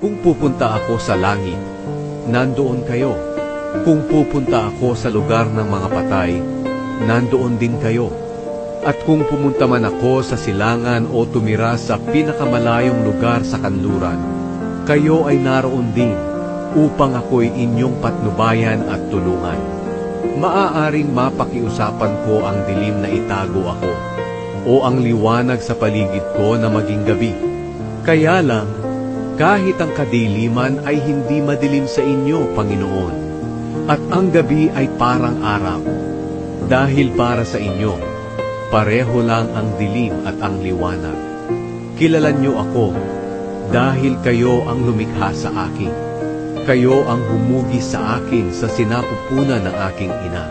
Kung pupunta ako sa langit, nandoon kayo. Kung pupunta ako sa lugar ng mga patay, nandoon din kayo. At kung pumunta man ako sa silangan o tumira sa pinakamalayong lugar sa kanluran, kayo ay naroon din upang ako'y inyong patnubayan at tulungan. Maaaring mapakiusapan ko ang dilim na itago ako, o ang liwanag sa paligid ko na maging gabi. Kaya lang, kahit ang kadiliman ay hindi madilim sa inyo, Panginoon, at ang gabi ay parang araw. Dahil para sa inyo, pareho lang ang dilim at ang liwanag. Kilala niyo ako, dahil kayo ang lumikha sa akin. Kayo ang humugis sa akin sa sinapupunan ng aking ina.